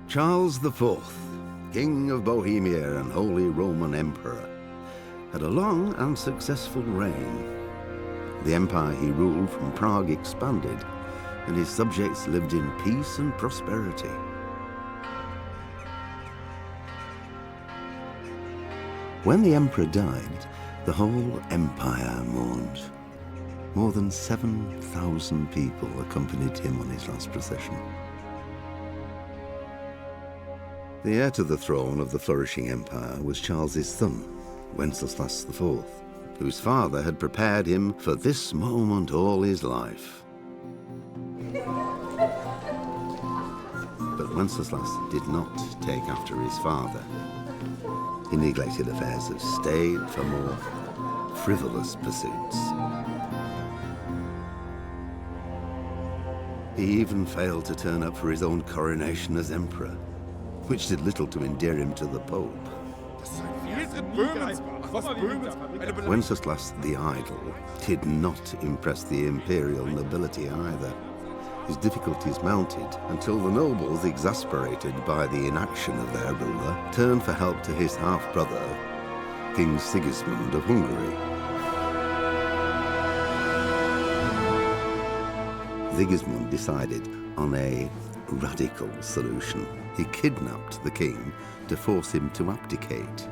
Charles IV, King of Bohemia and Holy Roman Emperor, had a long and successful reign. The empire he ruled from Prague expanded, and his subjects lived in peace and prosperity. When the emperor died, the whole empire mourned. More than 7,000 people accompanied him on his last procession. The heir to the throne of the flourishing empire was Charles's son, Wenceslas IV, whose father had prepared him for this moment all his life. But Wenceslas did not take after his father. He neglected affairs of state for more frivolous pursuits. He even failed to turn up for his own coronation as emperor, which did little to endear him to the Pope. Wenceslas the Idle did not impress the imperial nobility either. His difficulties mounted until the nobles, exasperated by the inaction of their ruler, turned for help to his half-brother, King Sigismund of Hungary. Sigismund decided on a radical solution. He kidnapped the king to force him to abdicate,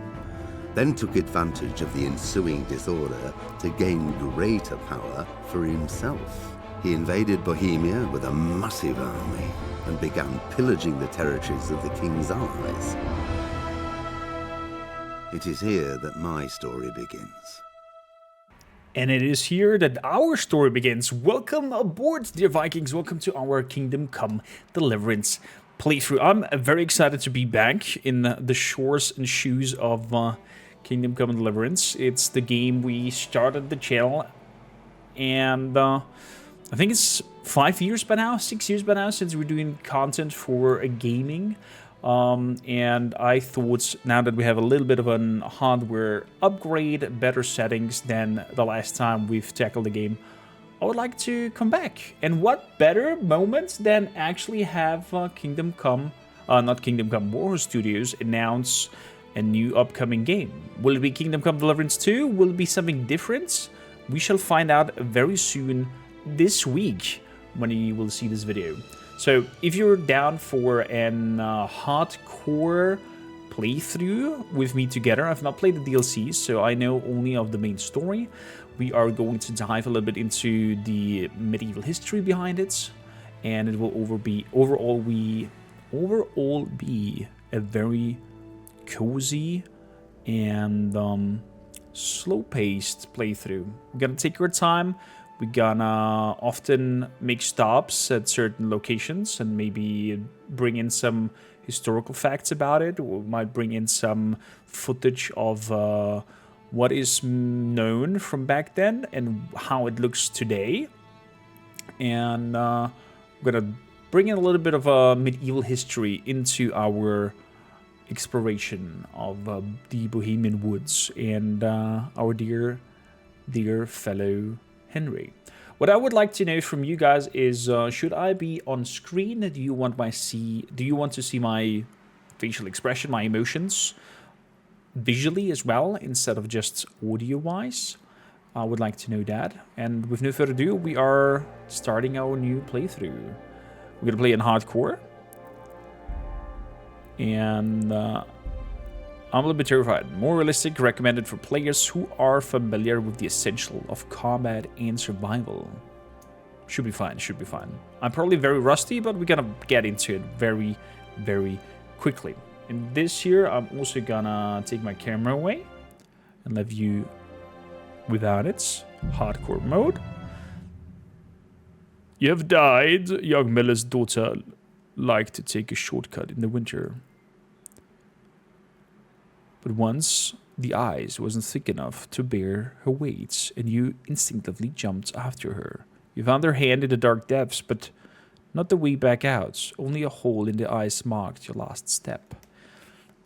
then took advantage of the ensuing disorder to gain greater power for himself. He invaded Bohemia with a massive army and began pillaging the territories of the king's allies. It is here that my story begins. And it is here that our story begins. Welcome aboard, dear Vikings. Welcome to our Kingdom Come Deliverance playthrough. I'm very excited to be back in the shores and shoes of Kingdom Come Deliverance. It's the game we started the channel, and I think it's 5 years by now, 6 years by now, since we're doing content for a gaming. And I thought, now that we have a little bit of a hardware upgrade, better settings than the last time we've tackled the game, I would like to come back. And what better moment than actually have Kingdom Come, not Kingdom Come, Warhorse Studios announce a new upcoming game. Will it be Kingdom Come Deliverance 2? Will it be something different? We shall find out very soon this week when you will see this video. So if you're down for an hardcore playthrough with me together, I've not played the DLCs, so I know only of the main story. We are going to dive a little bit into the medieval history behind it, and it will overall be a very cozy and slow-paced playthrough. We're gonna take our time. We're gonna often make stops at certain locations and maybe bring in some historical facts about it. We might bring in some footage of what is known from back then and how it looks today. And we're gonna bring in a little bit of medieval history into our exploration of the Bohemian woods and our dear fellow Henry. What I would like to know from you guys is, should I be on screen? Do you want to see my facial expression, my emotions, visually as well, instead of just audio-wise? I would like to know that. And with no further ado, we are starting our new playthrough. We're gonna play in hardcore. And I'm a little bit terrified. More realistic, recommended for players who are familiar with the essential of combat and survival. Should be fine, should be fine. I'm probably very rusty, but we're gonna get into it very, very quickly. And this here, I'm also gonna take my camera away and leave you without its hardcore mode. You have died. Young Miller's daughter liked to take a shortcut in the winter. But once the ice wasn't thick enough to bear her weight, and you instinctively jumped after her. You found her hand in the dark depths, but not the way back out. Only a hole in the ice marked your last step.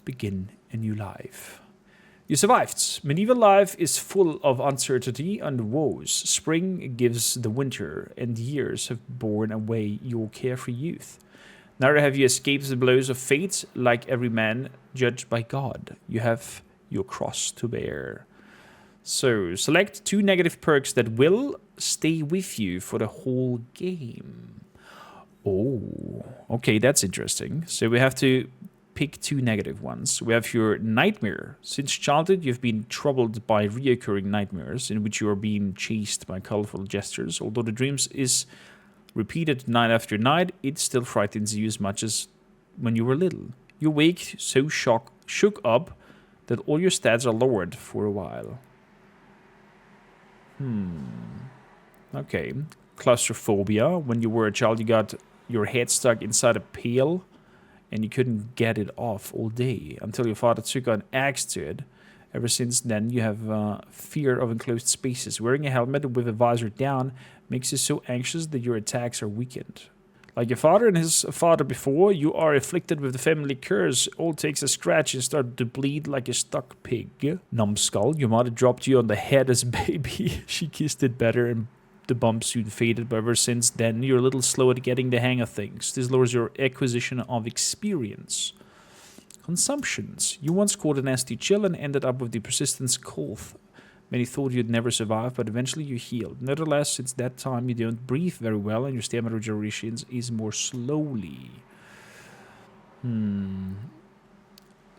Begin a new life. You survived. Medieval life is full of uncertainty and woes. Spring gives the winter, and years have borne away your carefree youth. Neither have you escaped the blows of fate, like every man judged by God. You have your cross to bear. So, select 2 negative perks that will stay with you for the whole game. Oh, okay, that's interesting. So we have to pick 2 negative ones. We have your nightmare. Since childhood, you've been troubled by reoccurring nightmares in which you are being chased by colorful gestures. Although the dreams is repeated night after night, it still frightens you as much as when you were little. You wake so shook up that all your stats are lowered for a while. Okay. Claustrophobia. When you were a child, you got your head stuck inside a pail and you couldn't get it off all day until your father took an axe to it. Ever since then, you have fear of enclosed spaces. Wearing a helmet with a visor down makes you so anxious that your attacks are weakened. Like your father and his father before, you are afflicted with the family curse. All takes a scratch and start to bleed like a stuck pig. Numbskull, your mother dropped you on the head as a baby. She kissed it better and the bump soon faded, but ever since then, you're a little slow at getting the hang of things. This lowers your acquisition of experience. Consumptions. You once caught a nasty chill and ended up with the persistent cough. Many thought you'd never survive, but eventually you healed. Nevertheless, since that time, you don't breathe very well, and your stamina regeneration is more slowly.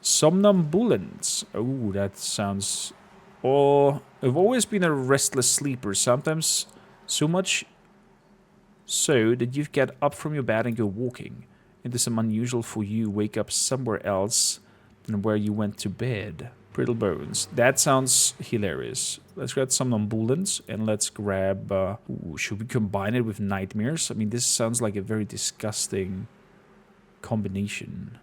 Somnambulance. Oh, that sounds... Oh, I've always been a restless sleeper, sometimes so much so that you get up from your bed and go walking. It is unusual for you to wake up somewhere else than where you went to bed. Brittle bones. That sounds hilarious. Let's grab somnambulance and let's grab... should we combine it with nightmares? I mean, this sounds like a very disgusting combination.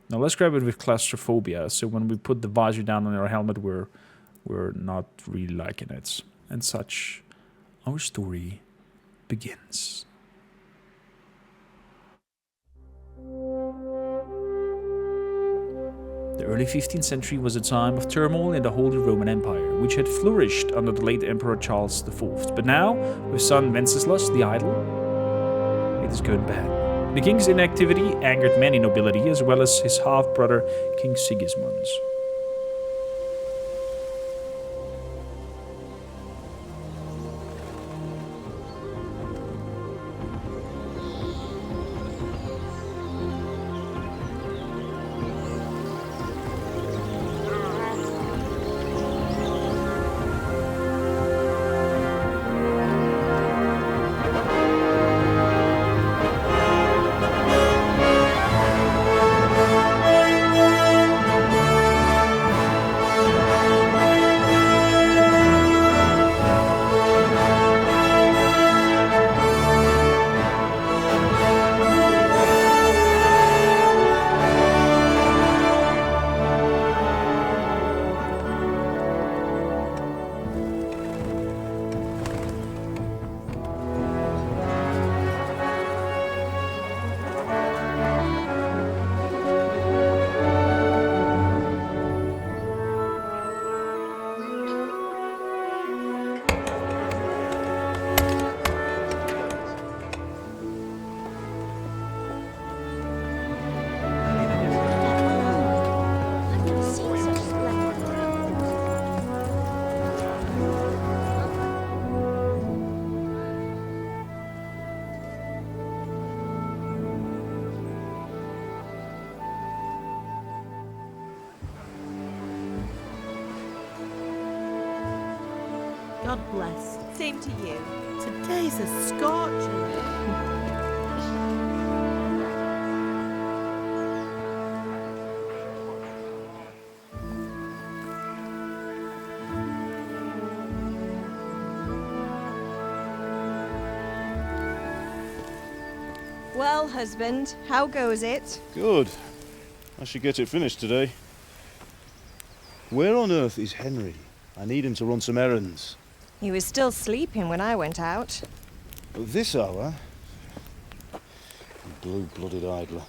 Now let's grab it with claustrophobia. So when we put the visor down on our helmet, we're not really liking it. And such, our story begins. The early 15th century was a time of turmoil in the Holy Roman Empire, which had flourished under the late Emperor Charles IV. But now, with son Wenceslas the Idle, it is going bad. The king's inactivity angered many nobility, as well as his half-brother King Sigismund. God bless. Same to you. Today's a scorcher. Well, husband, how goes it? Good. I should get it finished today. Where on earth is Henry? I need him to run some errands. He was still sleeping when I went out. At this hour? Blue-blooded idler.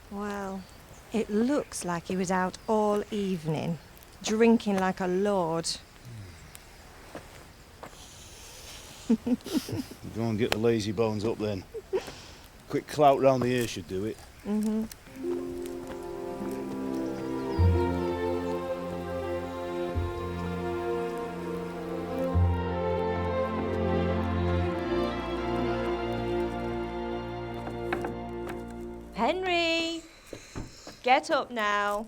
Well, it looks like he was out all evening, drinking like a lord. Go and get the lazy bones up then. quick clout round the ear should do it. Mm-hmm. Henry! Get up now.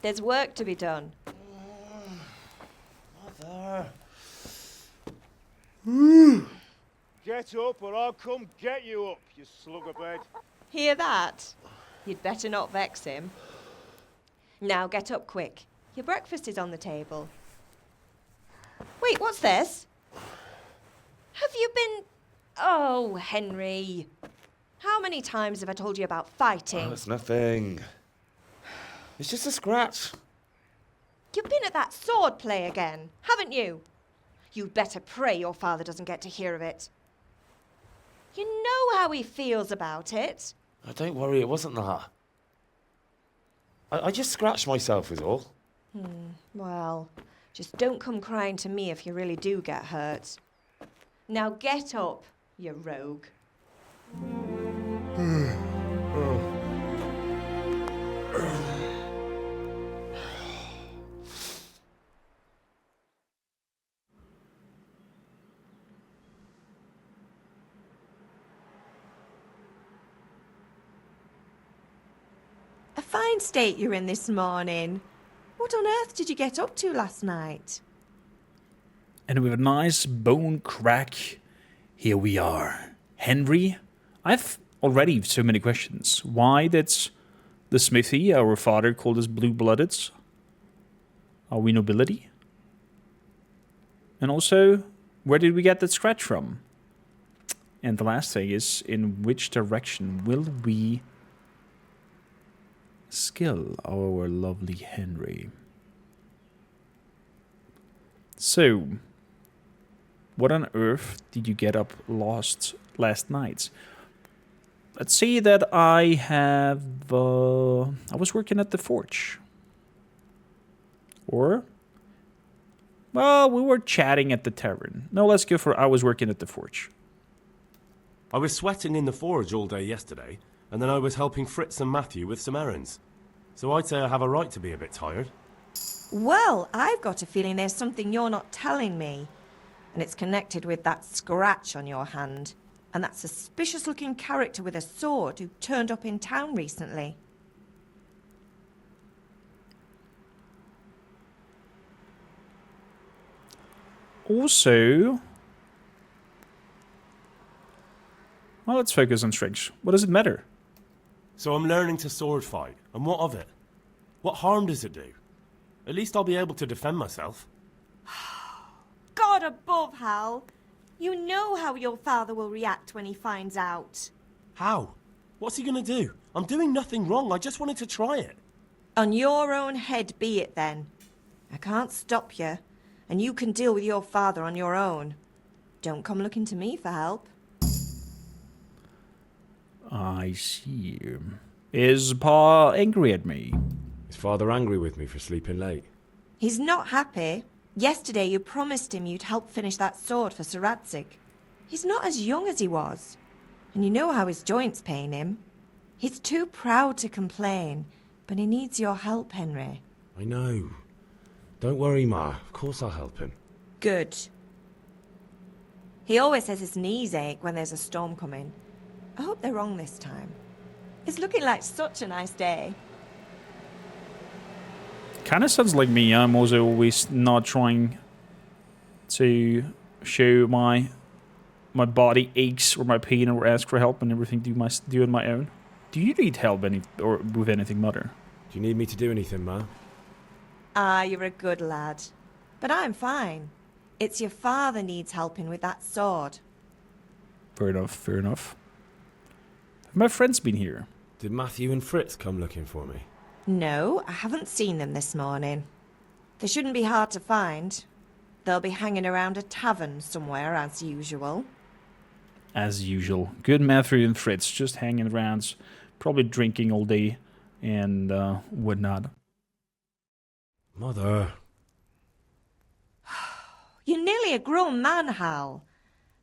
There's work to be done. Mother. Get up or I'll come get you up, you slugabed. Hear that? You'd better not vex him. Now get up quick. Your breakfast is on the table. Wait, what's this? Have you been... Oh, Henry. How many times have I told you about fighting? Oh, it's nothing. It's just a scratch. You've been at that sword play again, haven't you? You'd better pray your father doesn't get to hear of it. You know how he feels about it. Oh, don't worry, it wasn't that. I just scratched myself is all. Well, just don't come crying to me if you really do get hurt. Now get up, you rogue. A fine state you're in this morning. What on earth did you get up to last night? And with a nice bone crack, here we are. Henry, I've already so many questions. Why did the smithy, our father, called us blue-blooded? Are we nobility? And also, where did we get that scratch from? And the last thing is, in which direction will we skill our lovely Henry? So, what on earth did you get up lost last night? Let's say that I was working at the forge. Or, well, we were chatting at the tavern. No, let's go for I was working at the forge. I was sweating in the forge all day yesterday, and then I was helping Fritz and Matthew with some errands. So I'd say I have a right to be a bit tired. Well, I've got a feeling there's something you're not telling me. And it's connected with that scratch on your hand. And that suspicious-looking character with a sword who turned up in town recently. Also, well, let's focus on strength. What does it matter? So I'm learning to sword fight, and what of it? What harm does it do? At least I'll be able to defend myself. God above, Hal. You know how your father will react when he finds out. How? What's he gonna do? I'm doing nothing wrong, I just wanted to try it. On your own head be it then. I can't stop you, and you can deal with your father on your own. Don't come looking to me for help. I see. Is Pa angry at me? Is Father angry with me for sleeping late? He's not happy. Yesterday you promised him you'd help finish that sword for Sir Radzig. He's not as young as he was. And you know how his joints pain him. He's too proud to complain, but he needs your help, Henry. I know. Don't worry, Ma. Of course I'll help him. Good. He always says his knees ache when there's a storm coming. I hope they're wrong this time. It's looking like such a nice day. Kind of sounds like me. I'm also always not trying to show my body aches or my pain or ask for help and everything. Do it on my own. Do you need help with anything, Mother? Do you need me to do anything, Ma? Ah, you're a good lad. But I'm fine. It's your father needs helping with that sword. Fair enough, fair enough. Have my friends been here? Did Matthew and Fritz come looking for me? No, I haven't seen them this morning. They shouldn't be hard to find. They'll be hanging around a tavern somewhere, as usual. As usual. Good Matthew and Fritz, just hanging around, probably drinking all day and whatnot. Mother. You're nearly a grown man, Hal.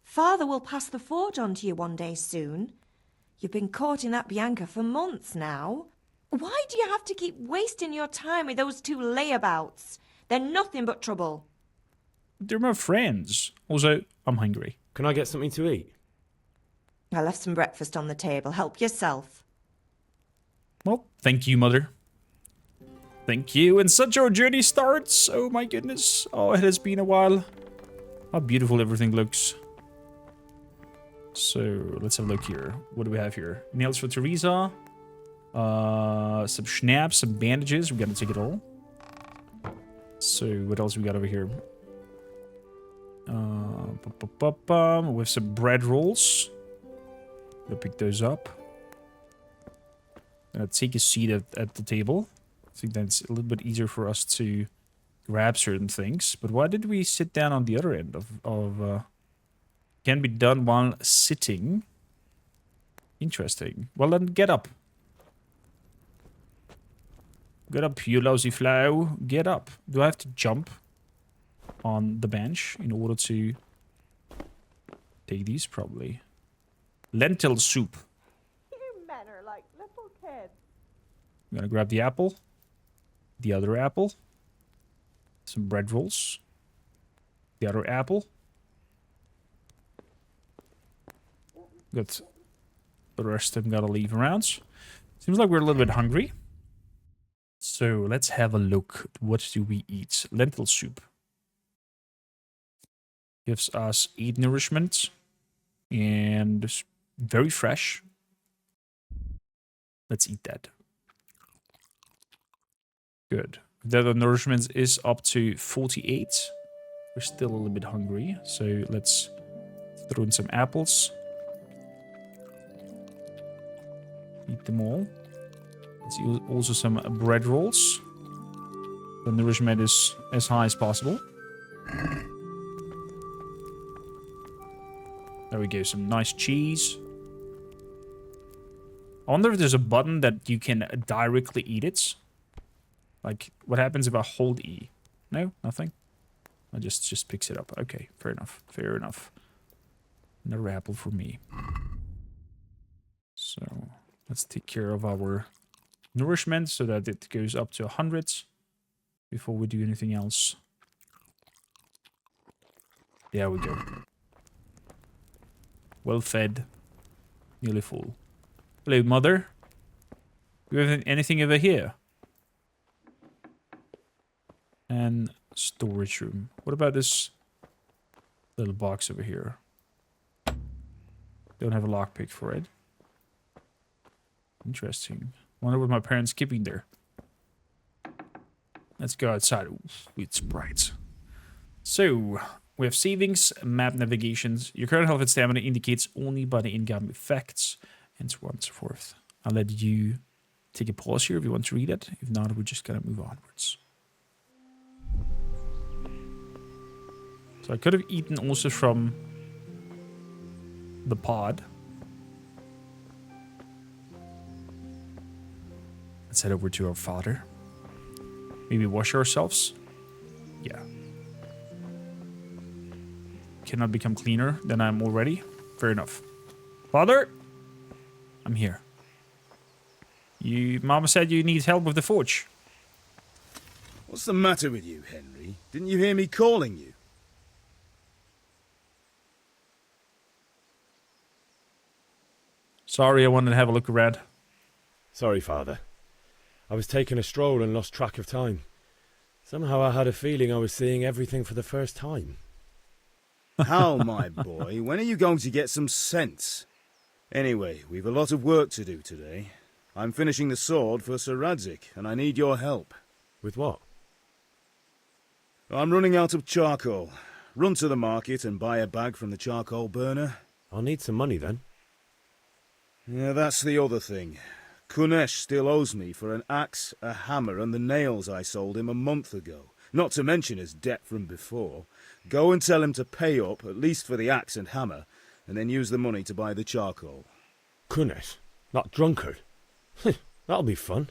Father will pass the forge on to you one day soon. You've been courting that Bianca for months now. Why do you have to keep wasting your time with those two layabouts? They're nothing but trouble. They're my friends. Also, I'm hungry. Can I get something to eat? I left some breakfast on the table. Help yourself. Well, thank you, Mother. Thank you. And such our journey starts. Oh my goodness. Oh, it has been a while. How beautiful everything looks. So, let's have a look here. What do we have here? Nails for Teresa. Some schnapps, some bandages. We gotta take it all. So, what else we got over here? With some bread rolls. Gonna pick those up. Gonna take a seat at the table. I think that's a little bit easier for us to grab certain things. But why did we sit down on the other end of can be done while sitting? Interesting. Well, then get up. Get up, you lousy flow. Get up. Do I have to jump on the bench in order to take these? Probably. Lentil soup. You men are like little kids. I'm gonna grab the apple. The other apple. Some bread rolls. The other apple. Got the rest of them gotta leave around. Seems like we're a little bit hungry. So let's have a look. What do we eat? Lentil soup. Gives us 8 nourishment. And it's very fresh. Let's eat that. Good. The other nourishment is up to 48. We're still a little bit hungry. So let's throw in some apples. Eat them all. Let's use also some bread rolls. The nourishment is as high as possible. There we go, some nice cheese. I wonder if there's a button that you can directly eat it. Like, what happens if I hold E? No? Nothing? I just picks it up. Okay, fair enough. Fair enough. Another apple for me. So, let's take care of our nourishment so that it goes up to 100 before we do anything else. There we go. Well fed. Nearly full. Hello, Mother. Do you have anything over here? And storage room. What about this little box over here? Don't have a lockpick for it. Interesting. Wonder what my parents keeping there. Let's go outside. Ooh, it's bright. So, we have savings, map navigations. Your current health and stamina indicates only by the in-game effects, and so on and so forth. I'll let you take a pause here if you want to read it. If not, we're just gonna move onwards. So I could have eaten also from the pod. Let's head over to our father. Maybe wash ourselves. Yeah. Cannot become cleaner than I'm already. Fair enough. Father? I'm here. Mama said you need help with the forge. What's the matter with you, Henry? Didn't you hear me calling you? Sorry, I wanted to have a look around. Sorry, Father. I was taking a stroll and lost track of time. Somehow I had a feeling I was seeing everything for the first time. Hal, my boy, when are you going to get some sense? Anyway, we've a lot of work to do today. I'm finishing the sword for Sir Radzik, and I need your help. With what? I'm running out of charcoal. Run to the market and buy a bag from the charcoal burner. I'll need some money then. Yeah, that's the other thing. Kunesh still owes me for an axe, a hammer, and the nails I sold him a month ago. Not to mention his debt from before. Go and tell him to pay up, at least for the axe and hammer, and then use the money to buy the charcoal. Kunesh? That drunkard? That'll be fun.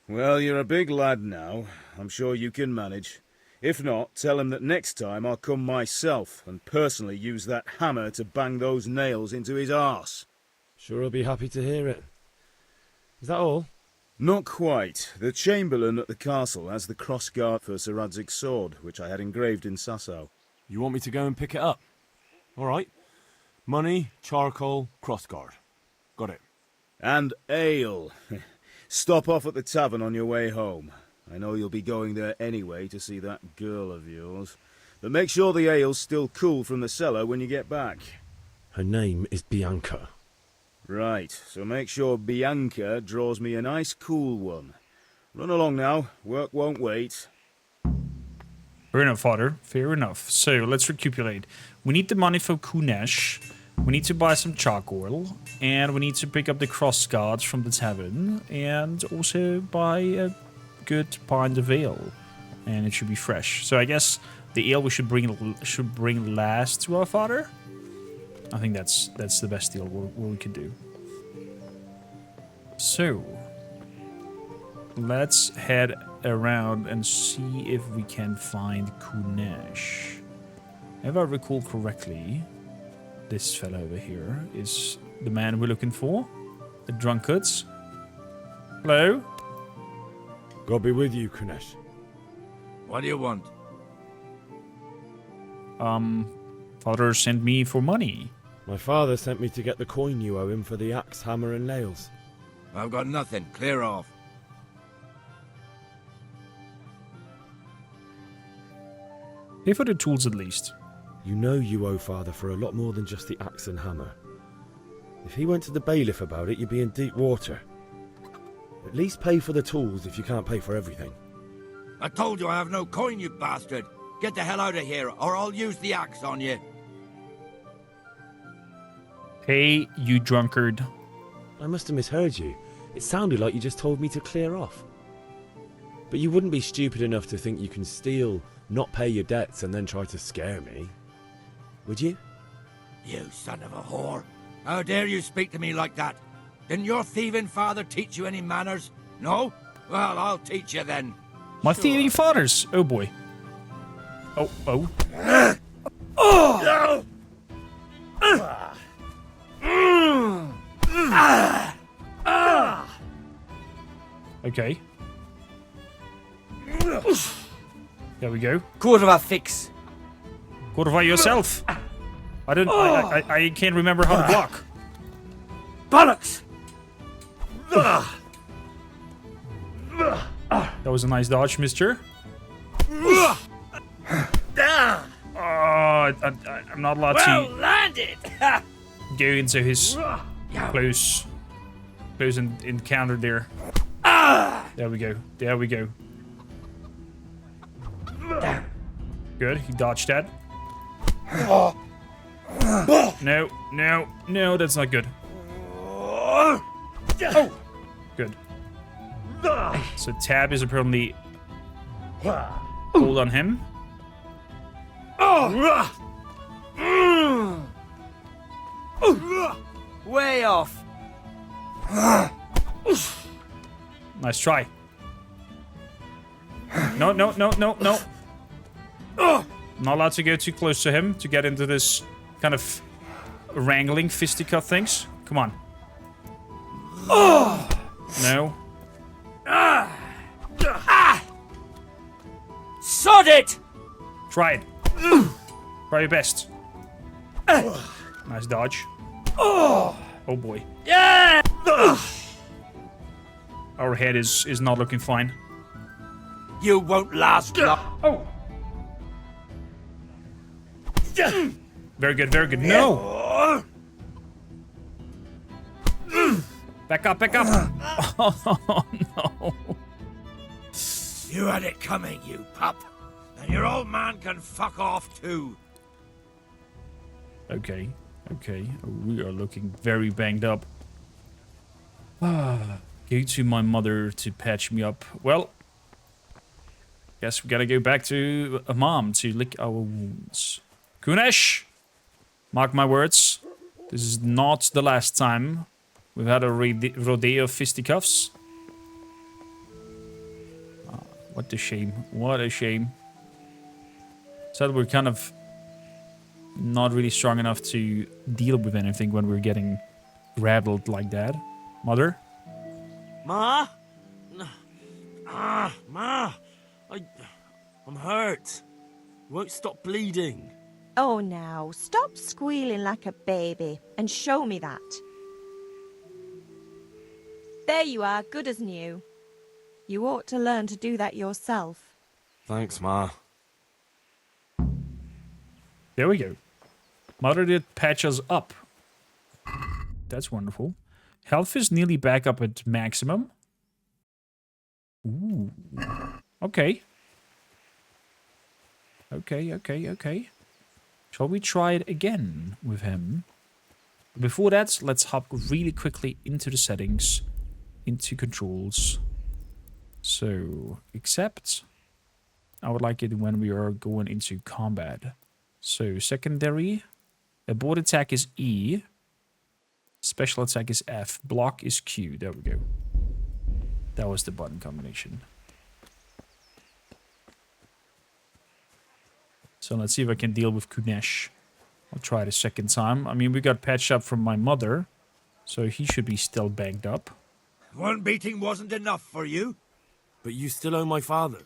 Well, you're a big lad now. I'm sure you can manage. If not, tell him that next time I'll come myself and personally use that hammer to bang those nails into his arse. Sure I'll be happy to hear it. Is that all? Not quite. The Chamberlain at the castle has the cross-guard for Sir Radzig's sword, which I had engraved in Sasau. You want me to go and pick it up? All right. Money, charcoal, crossguard. Got it. And ale. Stop off at the tavern on your way home. I know you'll be going there anyway to see that girl of yours. But make sure the ale's still cool from the cellar when you get back. Her name is Bianca. Right, so make sure Bianca draws me a nice cool one. Run along now, work won't wait. Fair enough, Father. Fair enough. So, let's recapitulate. We need the money for Kunesh. We need to buy some charcoal. And we need to pick up the cross guards from the tavern. And also buy a good pint of ale. And it should be fresh. So, I guess the ale we should bring last to our father. I think that's the best deal what we could do. So, let's head around and see if we can find Kunesh. If I recall correctly, this fellow over here is the man we're looking for. The drunkards. Hello? God be with you, Kunesh. What do you want? Father sent me for money. My father sent me to get the coin you owe him for the axe, hammer and nails. I've got nothing. Clear off. Pay for the tools at least. You know you owe father for a lot more than just the axe and hammer. If he went to the bailiff about it, you'd be in deep water. At least pay for the tools if you can't pay for everything. I told you I have no coin, you bastard. Get the hell out of here, or I'll use the axe on you. Hey, you drunkard. I must have misheard you. It sounded like you just told me to clear off. But you wouldn't be stupid enough to think you can steal, not pay your debts, and then try to scare me. Would you? You son of a whore. How dare you speak to me like that? Didn't your thieving father teach you any manners? No? Well, I'll teach you then. My thieving fathers. Oh boy. Oh. Okay. There we go. Quarter fix. Quarter yourself. I can't remember how to block. Bollocks! That was a nice dodge, mister. I'm not allowed to landed! go into his close encounter there. There we go. Good, he dodged that. No, that's not good. Oh, good. So tab is apparently hold on him. Way off. Nice try. No. Not allowed to go too close to him to get into this kind of wrangling fisticuff things. Come on. No. Sod it! Try it. Try your best. Nice dodge. Oh boy. Yeah! Our head is not looking fine. You won't last long. Oh. Very good. No. Back up. Oh no. You had it coming, you pup. And your old man can fuck off too. Okay. We are looking very banged up. Go to my mother to patch me up. Well, guess we gotta go back to Mom to lick our wounds. Kunesh! Mark my words. This is not the last time we've had a rodeo of fisticuffs. What a shame. So we're kind of not really strong enough to deal with anything when we're getting rattled like that. Mother? Ma? Ma! I'm hurt. You won't stop bleeding. Oh, now, stop squealing like a baby and show me that. There you are, good as new. You ought to learn to do that yourself. Thanks, Ma. There we go. Mother did patch us up. That's wonderful. Health is nearly back up at maximum. Ooh. Okay. Okay. Shall we try it again with him? Before that, let's hop really quickly into the settings, into controls. So, accept. I would like it when we are going into combat. So, secondary. Abort attack is E. Special attack is F. Block is Q. There we go. That was the button combination. So let's see if I can deal with Kunesh. I'll try it a second time. I mean, we got patched up from my mother, so he should be still banged up. One beating wasn't enough for you? But you still owe my father.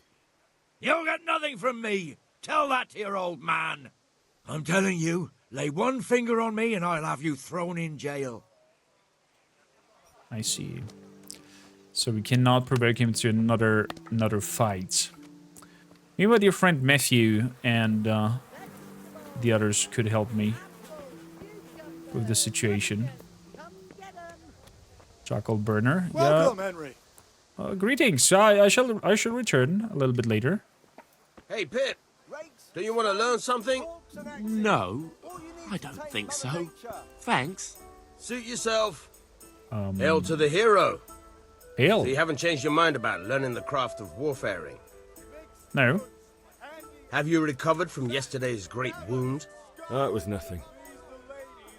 You'll get nothing from me. Tell that to your old man. I'm telling you, lay one finger on me and I'll have you thrown in jail. I see. So we cannot provoke him to another fight. Maybe my dear friend Matthew and the others could help me with the situation. Charcoal burner. Welcome, Henry. Greetings. I shall return a little bit later. Hey, Pip. Do you want to learn something? No, I don't think so. Thanks. Suit yourself. Hail to the hero. Hail. So you haven't changed your mind about learning the craft of warfaring? No. Have you recovered from yesterday's great wound? Oh, it was nothing.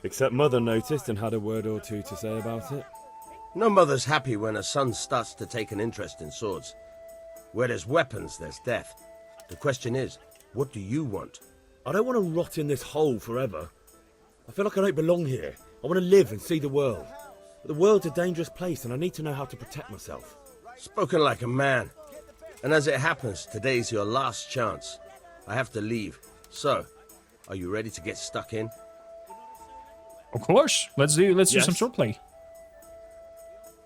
Except Mother noticed and had a word or two to say about it. No mother's happy when her son starts to take an interest in swords. Where there's weapons, there's death. The question is, what do you want? I don't want to rot in this hole forever. I feel like I don't belong here. I want to live and see the world. But the world's a dangerous place and I need to know how to protect myself. Spoken like a man. And as it happens, today's your last chance. I have to leave. So, are you ready to get stuck in? Of course. Let's do some swordplay.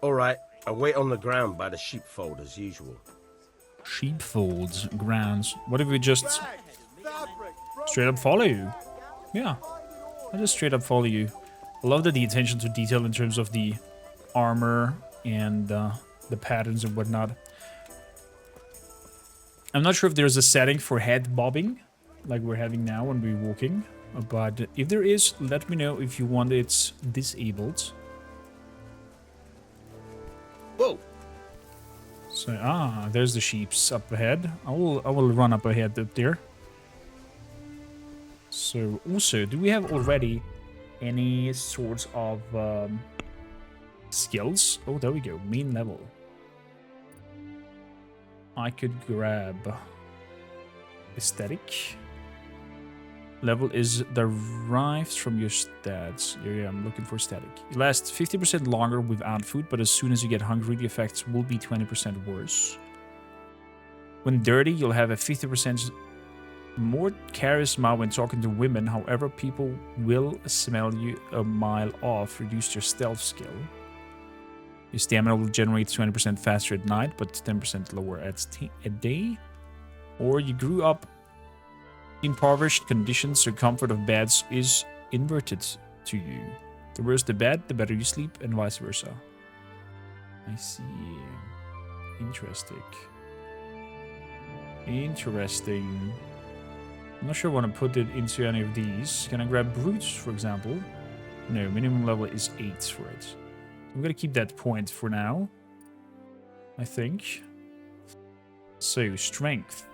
All right. I'll wait on the ground by the sheepfold as usual. Sheepfolds, grounds. What if we just straight up follow you? Yeah. I'll just straight up follow you. I love the attention to detail in terms of the armor and the patterns and whatnot. I'm not sure if there's a setting for head bobbing, like we're having now when we're walking. But if there is, let me know if you want it disabled. Whoa! So, there's the sheeps up ahead. I will run up ahead up there. So, also, do we have already any sorts of skills? Oh, there we go. Main level. I could grab aesthetic. Level is derived from your stats. Yeah, I'm looking for static. It lasts 50% longer without food, but as soon as you get hungry, the effects will be 20% worse. When dirty, you'll have a 50% more charisma when talking to women. However, people will smell you a mile off. Reduce your stealth skill. Your stamina will generate 20% faster at night, but 10% lower at day. Or you grew up impoverished conditions, so comfort of beds is inverted to you. The worse the bed, the better you sleep, and vice versa. I see. Interesting. Interesting. I'm not sure I want to put it into any of these. Can I grab brutes, for example? No, minimum level is 8 for it. I'm gonna keep that point for now, I think. So, strength.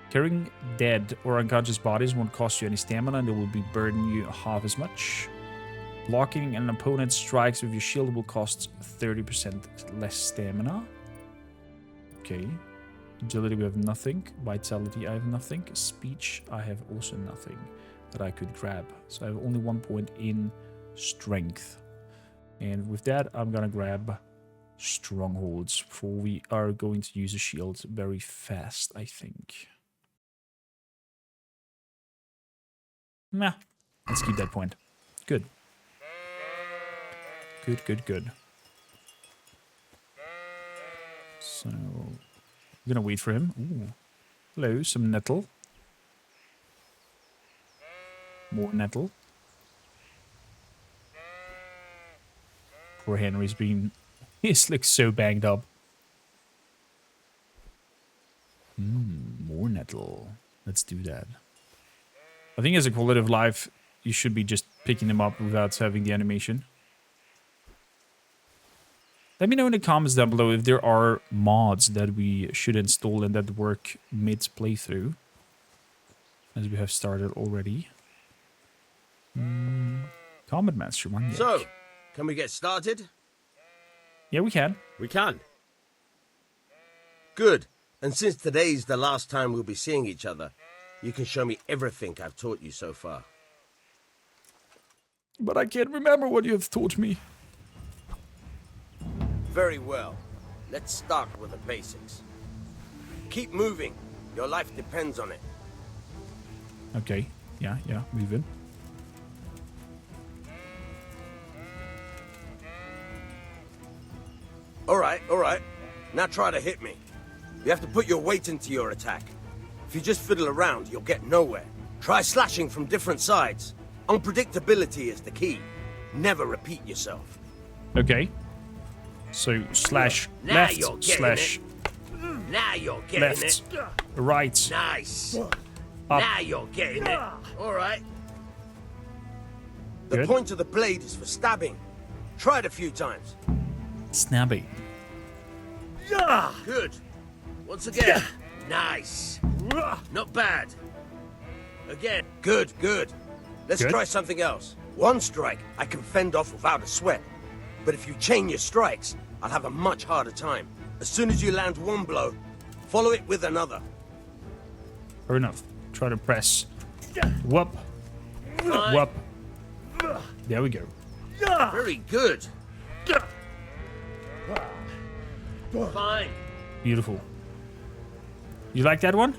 Carrying dead or unconscious bodies won't cost you any stamina and it will be burden you half as much. Blocking an opponent's strikes with your shield will cost 30% less stamina. Okay. Agility, we have nothing. Vitality, I have nothing. Speech, I have also nothing that I could grab. So I have only 1 point in strength. And with that, I'm gonna grab strongholds, for we are going to use a shield very fast, I think. Nah, let's keep that point. Good. Good. So, I'm gonna wait for him. Ooh. Hello, some nettle. More nettle. Poor Henry's been... He looks so banged up. More nettle. Let's do that. I think as a quality of life, you should be just picking them up without having the animation. Let me know in the comments down below if there are mods that we should install and that work mid-playthrough. As we have started already. Combat Master Maniac. So, can we get started? Yeah, we can. We can. Good. And since today's the last time we'll be seeing each other, you can show me everything I've taught you so far. But I can't remember what you have taught me. Very well. Let's start with the basics. Keep moving. Your life depends on it. Okay. Yeah, moving. All right. Now try to hit me. You have to put your weight into your attack. If you just fiddle around, you'll get nowhere. Try slashing from different sides. Unpredictability is the key. Never repeat yourself. Okay. So, slash Now left, you're getting slash Now you're getting left, it. right. Nice. Up. Now you're getting it. All right. The Good. point of the blade is for stabbing. Try it a few times. Snabby. Good. Once again. Nice. Not bad. Again. Good. Let's Good. try something else. One strike I can fend off without a sweat. But if you chain your strikes, I'll have a much harder time. As soon as you land one blow, follow it with another. Fair enough. Try to press. Whoop. Fine. Whoop. There we go. Very good. Fine. Beautiful. You like that one?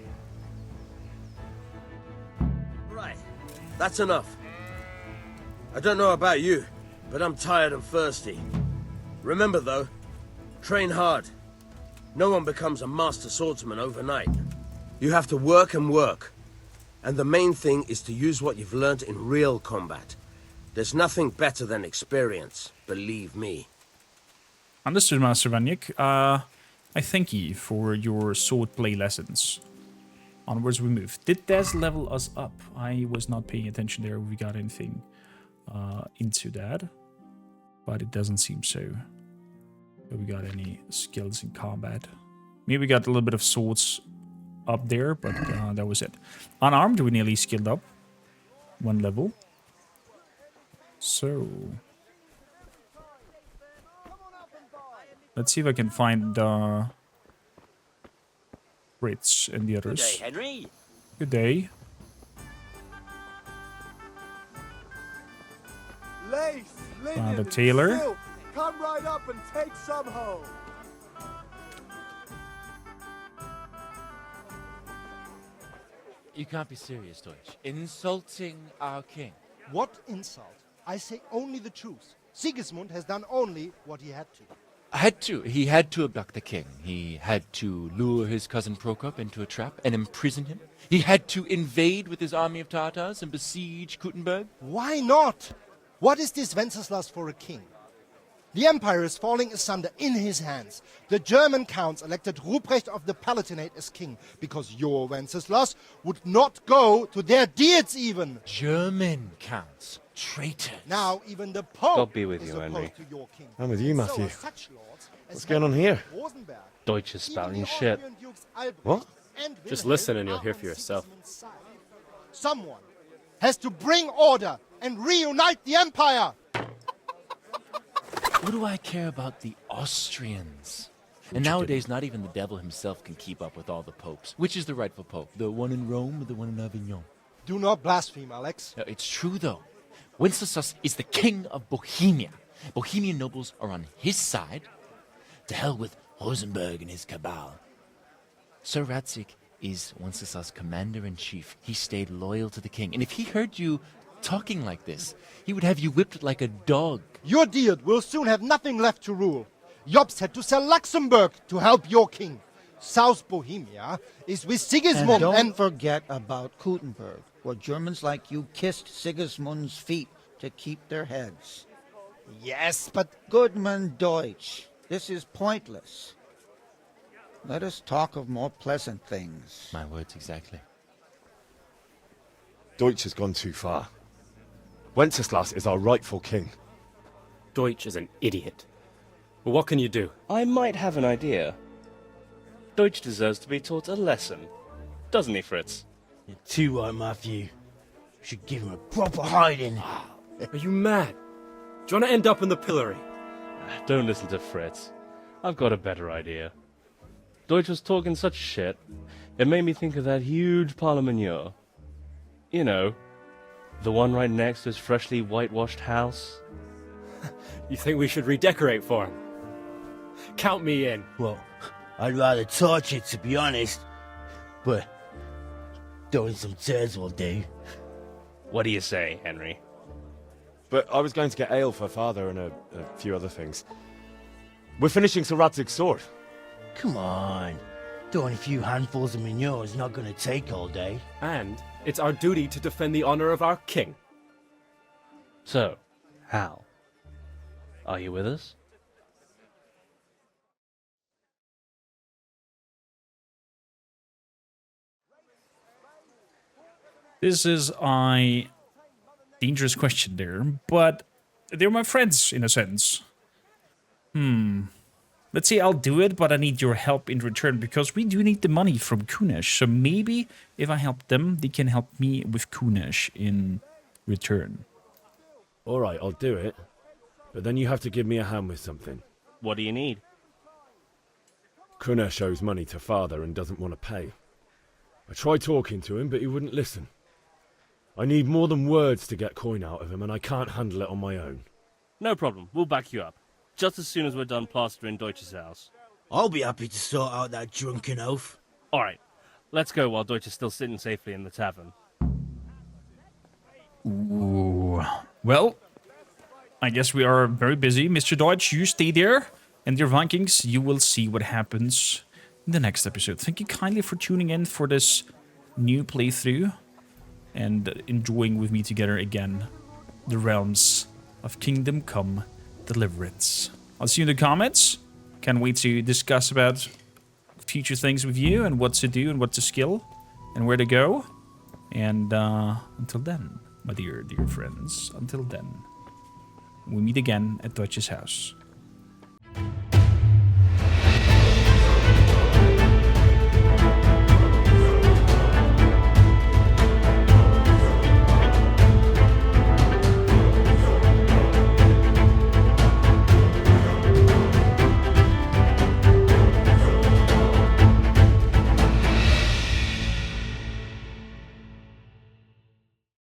Right. That's enough. I don't know about you, but I'm tired and thirsty. Remember though, train hard. No one becomes a master swordsman overnight. You have to work and work. And the main thing is to use what you've learned in real combat. There's nothing better than experience, believe me. Understood, Master Vanyik. I thank you for your sword play lessons. Onwards we move. Did Des level us up? I was not paying attention there if we got anything into that. But it doesn't seem so. That we got any skills in combat. Maybe we got a little bit of swords up there, but that was it. Unarmed, we nearly skilled up. 1 level. So... let's see if I can find Fritz and the others. Good day, Henry. Good day. Lace, linen, The tailor. silk. Come right up and take some home. You can't be serious, Deutsch. Insulting our king. What insult? I say only the truth. Sigismund has done only what he had to. He had to abduct the king. He had to lure his cousin Prokop into a trap and imprison him. He had to invade with his army of Tatars and besiege Kuttenberg. Why not? What is this Wenceslas for a king? The empire is falling asunder in his hands. The German counts elected Ruprecht of the Palatinate as king because your Wenceslas would not go to their deeds even. German counts. Traitors. Now even the Pope God be with is you, opposed Henry. to your king. I'm with you, So Matthew. are such lords as What's going on here? Rosenberg. Deutsch is Even spouting the shit. Austrian Dukes Albrecht What? and Just Wilhelm listen and you'll are hear on for yourself. Sigismund's side. Someone has to bring order and reunite the empire. What do I care about the Austrians? And nowadays, not even the devil himself can keep up with all the popes. Which is the rightful pope? The one in Rome or the one in Avignon? Do not blaspheme, Alex. No, it's true, though. Wenceslas is the king of Bohemia. Bohemian nobles are on his side. To hell with Rosenberg and his cabal. Sir Radzig is Wenceslas' commander-in-chief. He stayed loyal to the king. And if he heard you talking like this, he would have you whipped like a dog. Your Diet will soon have nothing left to rule. Jobst had to sell Luxembourg to help your king. South Bohemia is with Sigismund and don't forget about Kuttenberg, where Germans like you kissed Sigismund's feet to keep their heads. Yes, but... Goodman Deutsch, this is pointless. Let us talk of more pleasant things. My words exactly. Deutsch has gone too far. Wenceslas is our rightful king. Deutsch is an idiot. Well, what can you do? I might have an idea. Deutsch deserves to be taught a lesson. Doesn't he, Fritz? You're too right, Matthew. Should give him a proper hiding. Are you mad? Do you want to end up in the pillory? Don't listen to Fritz. I've got a better idea. Deutsch was talking such shit, it made me think of that huge parliament. You know, the one right next to his freshly whitewashed house. You think we should redecorate for him? Count me in. Well, I'd rather torch it, to be honest. But throwing some turds will do. What do you say, Henry? But I was going to get ale for father and a few other things. We're finishing Sir Radzig's sword. Come on. Throwing a few handfuls of manure is not going to take all day. And it's our duty to defend the honor of our king. So, Hal, are you with us? This is a dangerous question there, but they're my friends in a sense. Let's say I'll do it, but I need your help in return because we do need the money from Kunesh. So maybe if I help them, they can help me with Kunesh in return. All right, I'll do it. But then you have to give me a hand with something. What do you need? Kunesh owes money to father and doesn't want to pay. I tried talking to him, but he wouldn't listen. I need more than words to get coin out of him, and I can't handle it on my own. No problem. We'll back you up. Just as soon as we're done plastering Deutsch's house. I'll be happy to sort out that drunken oaf. All right. Let's go while Deutsch is still sitting safely in the tavern. Ooh. Well, I guess we are very busy. Mr. Deutsch, you stay there. And dear Vikings, you will see what happens in the next episode. Thank you kindly for tuning in for this new playthrough. And enjoying with me together again the realms of Kingdom Come Deliverance. I'll see you in the comments. Can't wait to discuss about future things with you and what to do and what to skill and where to go. And until then, my dear friends, until then, we meet again at Deutsch's house.